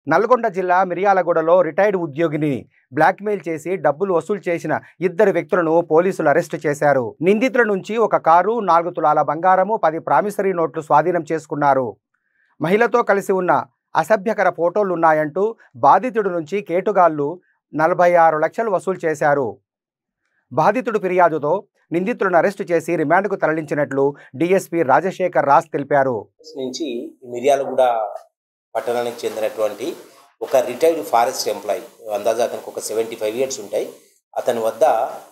నల్గొండ జిల్లా మిర్యాలగూడలో రిటైర్డ్ ఉద్యోగిని బ్లాక్మెయిల్ చేసి డబ్బులు వసూలు చేసిన ఇద్దరు వ్యక్తులను పోలీసులు అరెస్టు చేశారు. నిందితుల నుంచి ఒక కారు, 4 తులాల బంగారము, 10 ప్రామిసరీ నోట్లు స్వాధీనం చేసుకున్నారు. మహిళతో కలిసి ఉన్న అసభ్యకర ఫోటోలున్నాయంటూ బాధితుడి నుంచి కేటుగాళ్లు 46 లక్షలు వసూలు చేశారు. బాధితుడు ఫిర్యాదుతో నిందితులను అరెస్టు చేసి రిమాండ్కు తరలించినట్లు డీఎస్పీ రాజశేఖర్ రాజ్ తెలిపారు. నుంచి మిర్యాలగూడ పట్టణానికి చెందినటువంటి ఒక రిటైర్డ్ ఫారెస్ట్ ఎంప్లాయీ, అందాజా అతనికి ఒక 75 ఇయర్స్ ఉంటాయి. అతని వద్ద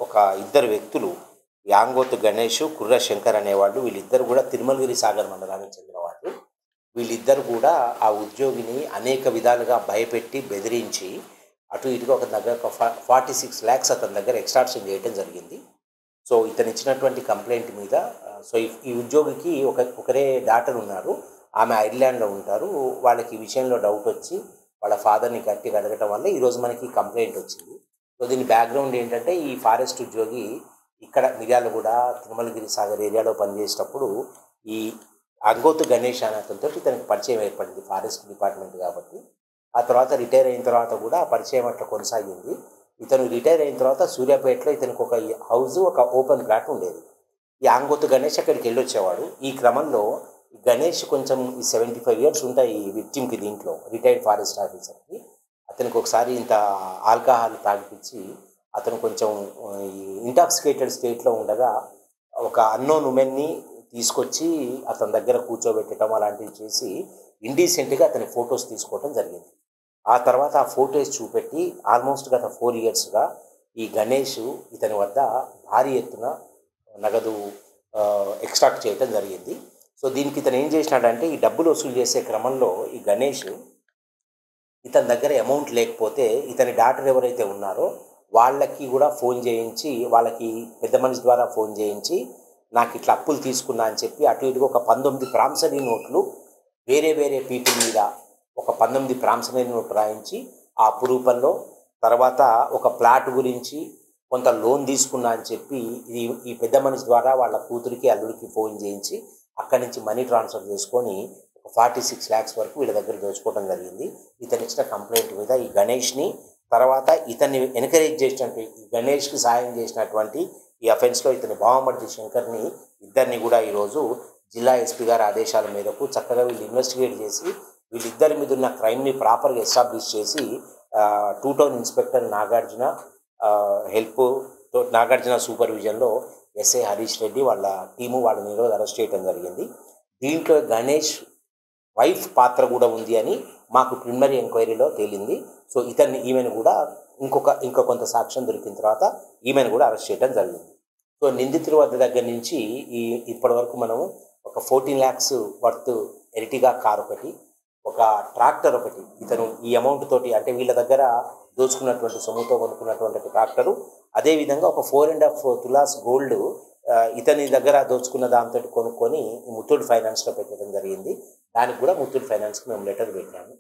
ఒక ఇద్దరు వ్యక్తులు, యాంగోతు గణేష్, కుర్ర శంకర్ అనేవాళ్ళు, వీళ్ళిద్దరు కూడా తిరుమలగిరి సాగర్ మండలానికి చెందిన వాళ్ళు. వీళ్ళిద్దరు కూడా ఆ ఉద్యోగిని అనేక విధాలుగా భయపెట్టి బెదిరించి అటు ఇటుగా ఒక దగ్గర 46 lakhs అతని దగ్గర ఎక్స్ట్రాక్షన్ చేయడం జరిగింది. సో ఇతను ఇచ్చినటువంటి కంప్లైంట్ మీద ఈ ఉద్యోగికి ఒకరే డాటర్ ఉన్నారు. ఆమె ఐర్లాండ్లో ఉంటారు. వాళ్ళకి ఈ విషయంలో డౌట్ వచ్చి వాళ్ళ ఫాదర్ని గట్టిగా అడగటం వల్ల ఈరోజు మనకి కంప్లైంట్ వచ్చింది. సో దీని బ్యాక్గ్రౌండ్ ఏంటంటే, ఈ ఫారెస్ట్ ఉద్యోగి ఇక్కడ మిర్యాలగూడ తిరుమలగిరి సాగర్ ఏరియాలో పనిచేసేటప్పుడు ఈ అంగోతు గణేష్ అనే అతనితో ఇతనికి పరిచయం ఏర్పడింది, ఫారెస్ట్ డిపార్ట్మెంట్ కాబట్టి. ఆ తర్వాత రిటైర్ అయిన తర్వాత కూడా పరిచయం అట్లా కొనసాగింది. ఇతను రిటైర్ అయిన తర్వాత సూర్యాపేటలో ఇతనికి ఒక హౌస్, ఒక ఓపెన్ ప్లాట్ ఉండేది. ఈ అంగోతు గణేష్ అక్కడికి వెళ్ళొచ్చేవాడు. ఈ క్రమంలో గణేష్ కొంచెం 75 ఇయర్స్ ఉంటాయి ఈ విక్టిమ్కి, దీంట్లో రిటైర్డ్ ఫారెస్ట్ ఆఫీసర్కి. అతనికి ఒకసారి ఇంత ఆల్కహాల్ తాగిపించి అతను కొంచెం ఇంటాక్సికేటెడ్ స్టేట్లో ఉండగా ఒక అన్నోన్ ఉమెన్ని తీసుకొచ్చి అతని దగ్గర కూర్చోబెట్టడం అలాంటివి చేసి ఇండీసెంట్గా అతని ఫొటోస్ తీసుకోవడం జరిగింది. ఆ తర్వాత ఆ ఫొటోస్ చూపెట్టి ఆల్మోస్ట్ గత 4 ఇయర్స్గా ఈ గణేష్ ఇతని వద్ద భారీ ఎత్తున నగదు ఎక్స్ట్రాక్ట్ చేయటం జరిగింది. సో దీనికి ఇతను ఏం చేసినాడంటే, ఈ డబ్బులు వసూలు చేసే క్రమంలో ఈ గణేష్ ఇతని దగ్గర అమౌంట్ లేకపోతే ఇతని డాటర్ ఎవరైతే ఉన్నారో వాళ్ళకి కూడా ఫోన్ చేయించి, వాళ్ళకి పెద్ద మనిషి ద్వారా ఫోన్ చేయించి నాకు ఇట్లా అప్పులు తీసుకున్నా అని చెప్పి అటు ఇటుగా ఒక 19 ప్రామిసరీ నోట్లు వేరే వేరే పీపుల్ మీద ఒక 19 ప్రామిసరీ నోట్లు రాయించి ఆ అప్పు రూపంలో, తర్వాత ఒక ప్లాట్ గురించి కొంత లోన్ తీసుకున్నా అని చెప్పి ఈ పెద్ద మనిషి ద్వారా వాళ్ళ కూతురికి అల్లుడికి ఫోన్ చేయించి అక్కడి నుంచి మనీ ట్రాన్స్ఫర్ చేసుకొని ఒక 46 lakhs వరకు వీళ్ళ దగ్గర దోచుకోవడం జరిగింది. ఇతను ఇచ్చిన కంప్లైంట్ మీద ఈ గణేష్ని, తర్వాత ఇతన్ని ఎంకరేజ్ చేసినటువంటి ఈ గణేష్కి సాయం చేసినటువంటి ఈ అఫెన్స్లో ఇతని బావమర్ది శంకర్ని, ఇద్దరిని కూడా ఈరోజు జిల్లా ఎస్పీ గారి ఆదేశాల మేరకు చక్కగా వీళ్ళు ఇన్వెస్టిగేట్ చేసి వీళ్ళిద్దరి మీద ఉన్న క్రైమ్ని ప్రాపర్గా ఎస్టాబ్లిష్ చేసి 2 టౌన్ ఇన్స్పెక్టర్ నాగార్జున నాగార్జున సూపర్విజన్లో ఎస్ఐ హరీష్ రెడ్డి వాళ్ళ టీము వాళ్ళని ఈరోజు అరెస్ట్ చేయడం జరిగింది. దీంట్లో గణేష్ వైఫ్ పాత్ర కూడా ఉంది అని మాకు ప్రిలిమినరీ ఎంక్వైరీలో తేలింది. సో ఈమెను కూడా ఇంకో కొంత సాక్ష్యం దొరికిన తర్వాత ఈమెను కూడా అరెస్ట్ చేయడం జరిగింది. సో నిందితుల వద్ద దగ్గర నుంచి ఇప్పటి వరకు మనము ఒక 14 lakhs వర్త్ ఎరిటిగా కార్ ఒకటి, ఒక ట్రాక్టర్ ఒకటి, ఇతను ఈ అమౌంట్ తోటి అంటే వీళ్ళ దగ్గర దోచుకున్నటువంటి సొమ్ముతో కొనుక్కున్నటువంటి ట్రాక్టరు, అదేవిధంగా ఒక 4.5 తులాస్ గోల్డ్ ఇతని దగ్గర దోచుకున్న దాంతో కొనుక్కొని ముత్తూట్ ఫైనాన్స్లో పెట్టడం జరిగింది. దానికి కూడా ముత్తూట్ ఫైనాన్స్కి మేము లెటర్ పెట్టాము.